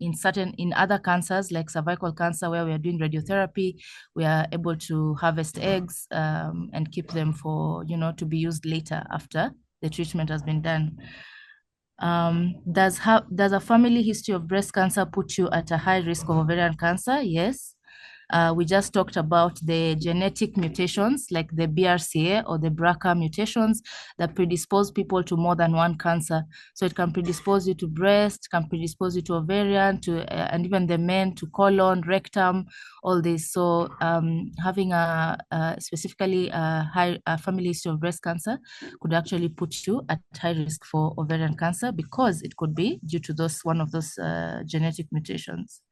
in other cancers like cervical cancer, where we are doing radiotherapy, we are able to harvest eggs and keep them for, to be used later after the treatment has been done. Does a family history of breast cancer put you at a high risk of ovarian cancer? Yes. We just talked about the genetic mutations like the BRCA or the BRCA mutations that predispose people to more than one cancer. So it can predispose you to breast, can predispose you to ovarian, and even the men to colon, rectum, all this. So having specifically a family history of breast cancer could actually put you at high risk for ovarian cancer, because it could be due to one of those genetic mutations.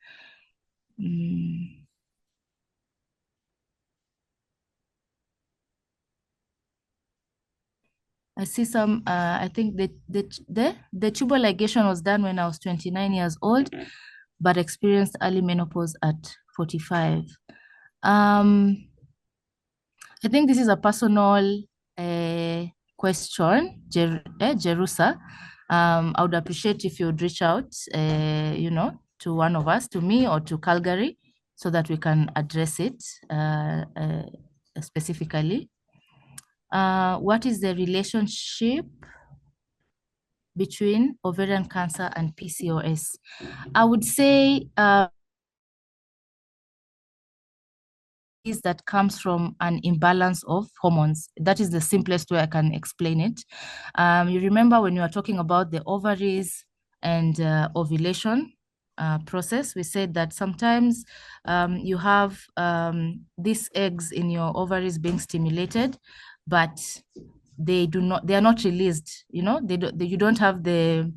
I see some, I think the tubal ligation was done when I was 29 years old, but experienced early menopause at 45. I think this is a personal question, Jerusa. I would appreciate if you would reach out, to one of us, to me or to Calgary, so that we can address it specifically. What is the relationship between ovarian cancer and PCOS? I would say that comes from an imbalance of hormones. That is the simplest way I can explain it. You remember when you were talking about the ovaries and ovulation process, we said that sometimes you have these eggs in your ovaries being stimulated, but they are not released. You don't have the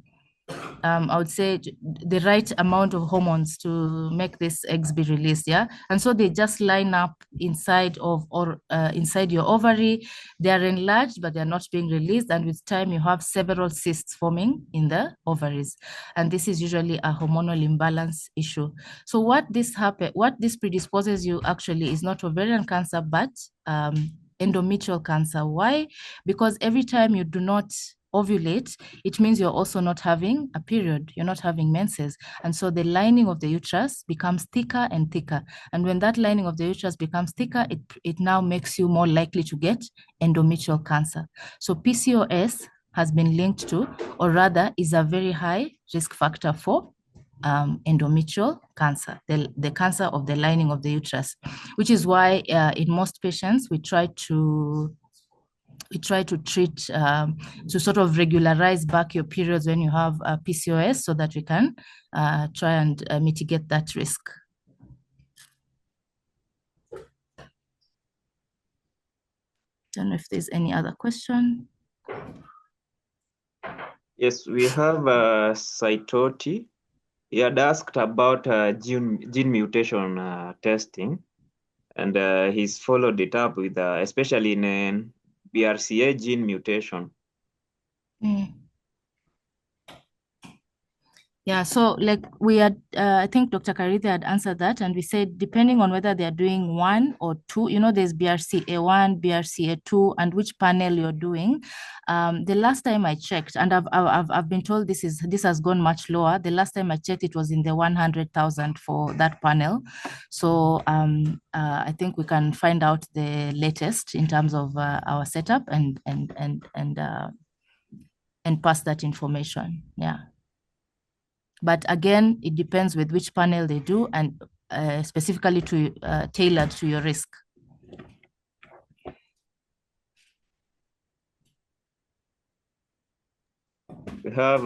I would say the right amount of hormones to make these eggs be released, yeah? And so they just line up inside your ovary. They are enlarged, but they're not being released. And with time, you have several cysts forming in the ovaries. And this is usually a hormonal imbalance issue. So what this predisposes you actually is not ovarian cancer, but endometrial cancer. Why? Because every time you do not ovulate, it means you're also not having a period, you're not having menses. And so the lining of the uterus becomes thicker and thicker. And when that lining of the uterus becomes thicker, it now makes you more likely to get endometrial cancer. So PCOS has been linked to, or rather is a very high risk factor for endometrial cancer, the cancer of the lining of the uterus, which is why in most patients we try to treat to sort of regularize back your periods when you have PCOS, so that we can try and mitigate that risk. Don't know if there's any other question. Yes, we have Saitoti. He had asked about gene mutation testing, and he's followed it up with especially in BRCA gene mutation. Yeah, so like we had, I think Dr. Karithi had answered that, and we said depending on whether they're doing 1 or 2, there's BRCA1, BRCA2, and which panel you're doing. The last time I checked, and I've been told this has gone much lower. The last time I checked, it was in the 100,000 for that panel. So I think we can find out the latest in terms of our setup and pass that information. Yeah. But again, it depends with which panel they do, and specifically tailored to your risk. We have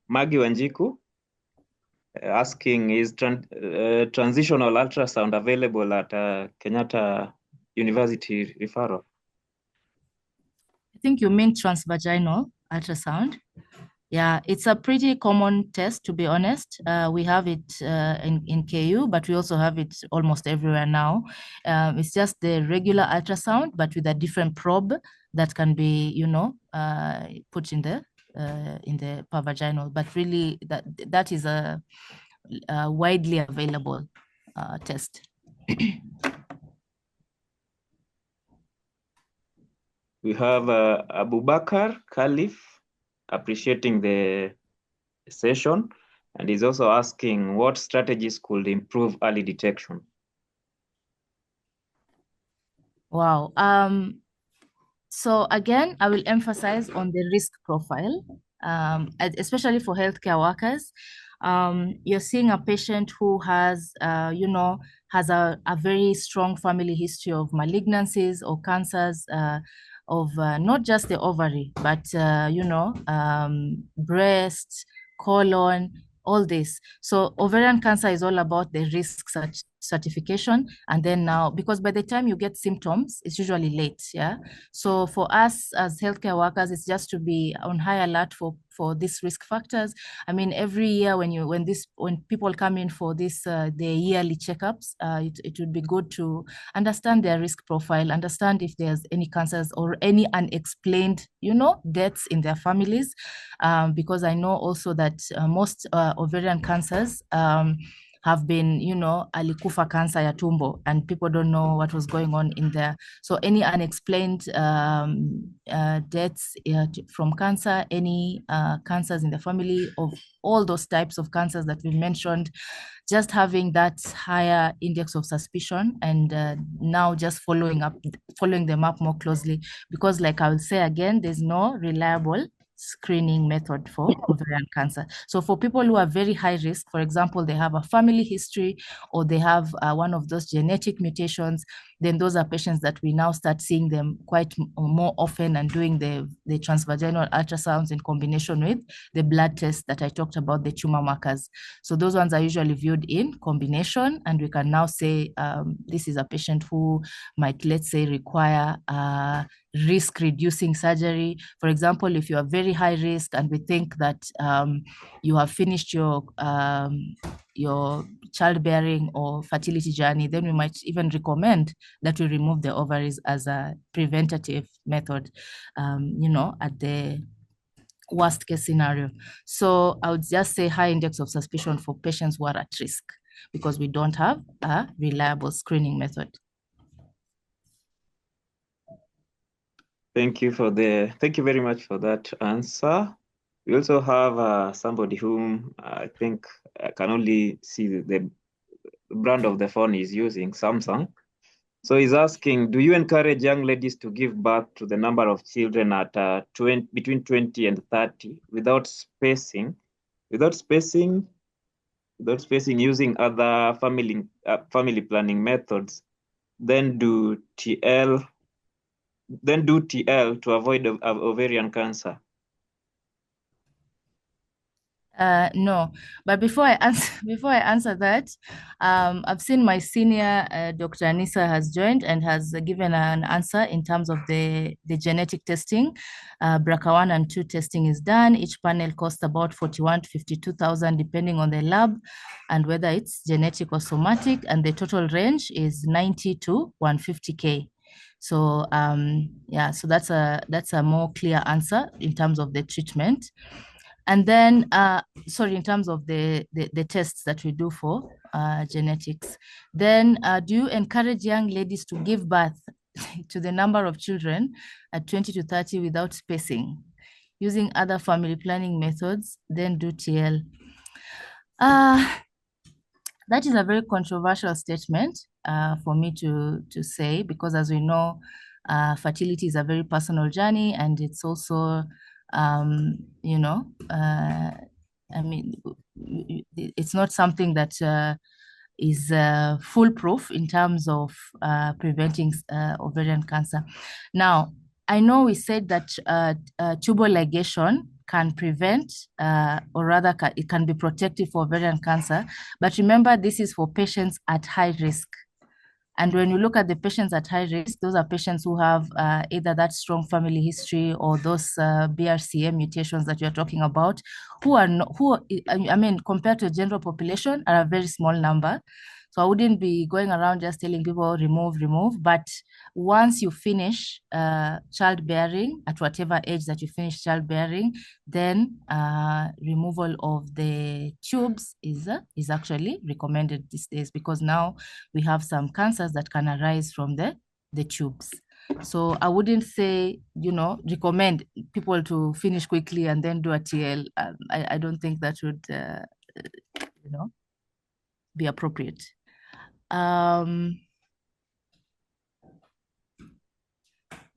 Maggie Wanjiku asking, is transitional ultrasound available at Kenyatta University referral? I think you mean transvaginal ultrasound. Yeah, it's a pretty common test, to be honest. We have it in KU, but we also have it almost everywhere now. It's just the regular ultrasound, but with a different probe that can be, put in the pervaginal. But really, that is a widely available test. We have Abubakar Khalif appreciating the session, and he's also asking what strategies could improve early detection. Wow. So again, I will emphasize on the risk profile, especially for healthcare workers. You're seeing a patient who has, has a very strong family history of malignancies or cancers of not just the ovary, but, breast, colon, all this. So ovarian cancer is all about the risk certification. And then now, because by the time you get symptoms, it's usually late. Yeah. So for us as healthcare workers, it's just to be on high alert for these risk factors. I mean, every year when people come in for this, their yearly checkups, it would be good to understand their risk profile, understand if there's any cancers or any unexplained, deaths in their families. Because I know also that most ovarian cancers have been, alikufa cancer ya tumbo, and people don't know what was going on in there. So any unexplained deaths from cancer, any cancers in the family of all those types of cancers that we mentioned, just having that higher index of suspicion, and now just following them up more closely, because like I will say again, there's no reliable screening method for ovarian cancer. So for people who are very high risk, for example, they have a family history or they have one of those genetic mutations, then those are patients that we now start seeing them quite more often and doing the transvaginal ultrasounds in combination with the blood tests that I talked about, the tumor markers. So those ones are usually viewed in combination, and we can now say this is a patient who might, let's say, require risk-reducing surgery. For example, if you are very high risk and we think that you have finished your childbearing or fertility journey, then we might even recommend that we remove the ovaries as a preventative method, at the worst case scenario. So I would just say high index of suspicion for patients who are at risk, because we don't have a reliable screening method. Thank you very much for that answer. We also have somebody whom I think I can only see the brand of the phone is using, Samsung. So he's asking, do you encourage young ladies to give birth to the number of children at between 20 and 30 without spacing using other family planning methods, then do TL to avoid ovarian cancer? No, but before I answer that, I've seen my senior Dr. Anissa has joined and has given an answer in terms of the genetic testing. BRCA1 and 2 testing is done. Each panel costs about 41 to 52,000 depending on the lab and whether it's genetic or somatic, and the total range is 90 to 150K. So yeah, so that's a more clear answer in terms of the treatment. And then, sorry, in terms of the tests that we do for genetics, then do you encourage young ladies to give birth to the number of children at 20 to 30 without spacing, using other family planning methods, then do TL? That is a very controversial statement for me to say, because as we know, fertility is a very personal journey, and it's also you know, I mean, it's not something that is foolproof in terms of preventing ovarian cancer. Now, I know we said that tubal ligation can prevent, or rather it can be protective for ovarian cancer, but remember, this is for patients at high risk. And when you look at the patients at high risk, those are patients who have either that strong family history or those BRCA mutations that you're talking about, I mean, compared to the general population, are a very small number. So I wouldn't be going around just telling people remove. But once you finish childbearing, at whatever age that you finish childbearing, then removal of the tubes is actually recommended these days, because now we have some cancers that can arise from the tubes. So I wouldn't say, recommend people to finish quickly and then do a TL. I don't think that would, be appropriate.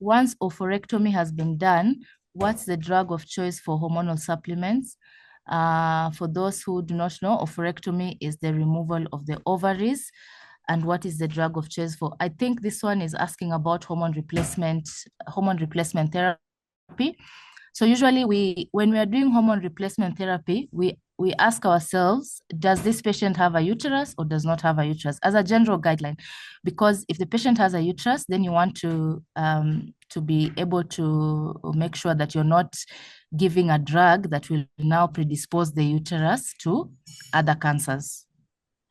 Once oophorectomy has been done, what's the drug of choice for hormonal supplements? For those who do not know, oophorectomy is the removal of the ovaries. And what is the drug of choice for? I think this one is asking about hormone replacement therapy. So usually when we are doing hormone replacement therapy, we ask ourselves, does this patient have a uterus or does not have a uterus, as a general guideline? Because if the patient has a uterus, then you want to be able to make sure that you're not giving a drug that will now predispose the uterus to other cancers.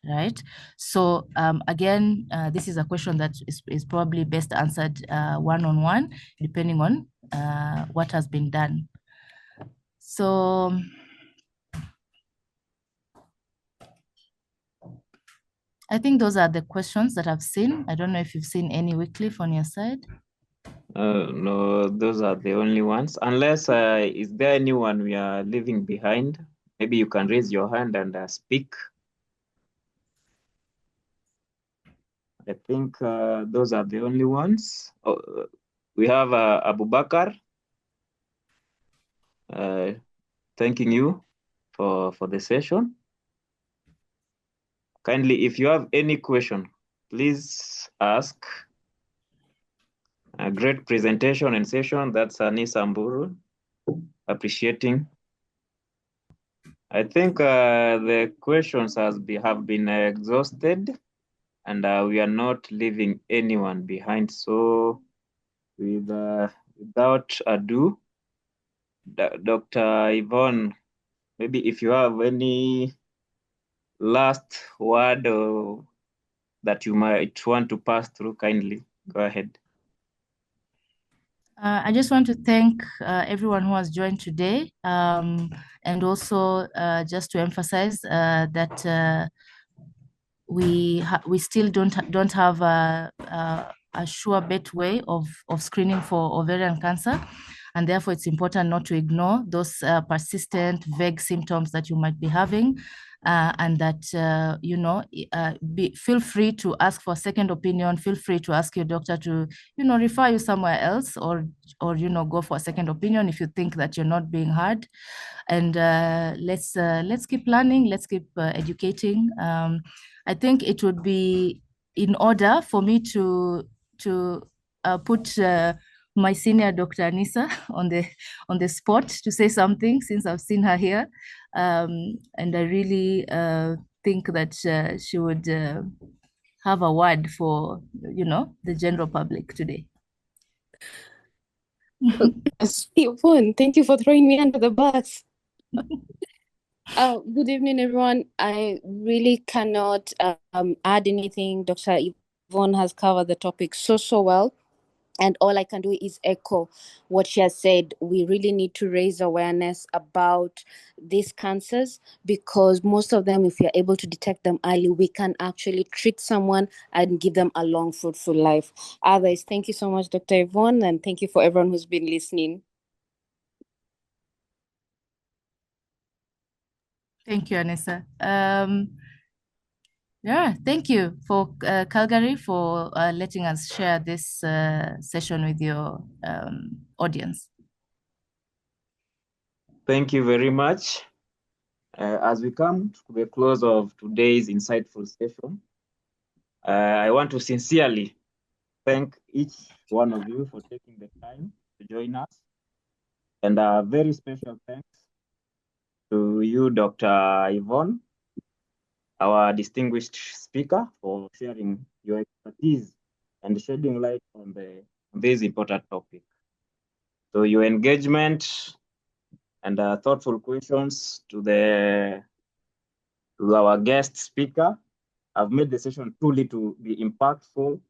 Right. So again, this is a question that is probably best answered one-on-one, depending on what has been done. So I think those are the questions that I've seen. I don't know if you've seen any, Wycliffe, on your side. No, those are the only ones. Unless, is there anyone we are leaving behind? Maybe you can raise your hand and speak. I think those are the only ones. Oh, we have Abu Bakar. Thanking you for the session. Kindly, if you have any question, please ask. A great presentation and session. That's Anissa Mburu. Appreciating. I think the questions have been exhausted, and we are not leaving anyone behind. So without ado, Dr. Yvonne, maybe if you have any last word that you might want to pass through, kindly go ahead. I just want to thank everyone who has joined today, and also just to emphasize that we still don't have a sure bet way of screening for ovarian cancer. And therefore, it's important not to ignore those persistent, vague symptoms that you might be having. And that, feel free to ask for a second opinion, feel free to ask your doctor to, refer you somewhere else, or go for a second opinion if you think that you're not being heard. And let's keep learning, let's keep educating. I think it would be in order for me to put my senior Dr. Anissa on the spot to say something, since I've seen her here, and I really think that she would have a word for the general public today. Yvonne, thank you for throwing me under the bus. Good evening, everyone. I really cannot add anything. Dr. Yvonne has covered the topic so well. And all I can do is echo what she has said. We really need to raise awareness about these cancers, because most of them, if we are able to detect them early, we can actually treat someone and give them a long, fruitful life. Otherwise, thank you so much, Dr. Yvonne, and thank you for everyone who's been listening. Thank you, Anissa. Yeah, thank you for Calgary for letting us share this session with your audience. Thank you very much. As we come to the close of today's insightful session, I want to sincerely thank each one of you for taking the time to join us. And a very special thanks to you, Dr. Yvonne, our distinguished speaker, for sharing your expertise and shedding light on this important topic. So your engagement and thoughtful questions to our guest speaker have made the session truly to be impactful,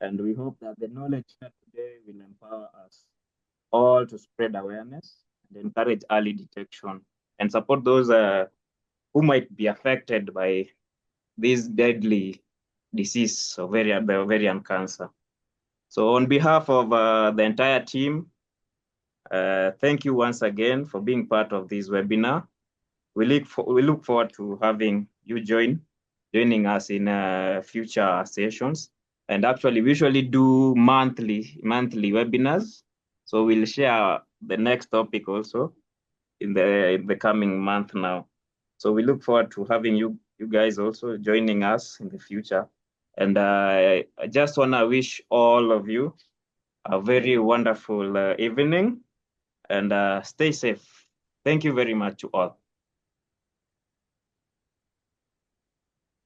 and we hope that the knowledge shared today will empower us all to spread awareness and encourage early detection and support those who might be affected by this deadly disease, the ovarian cancer. So on behalf of the entire team, thank you once again for being part of this webinar. We look forward to having you joining us in future sessions. And actually, we usually do monthly webinars. So we'll share the next topic also in the coming month now. So we look forward to having you guys also joining us in the future. And I just want to wish all of you a very wonderful evening, and stay safe. Thank you very much to all.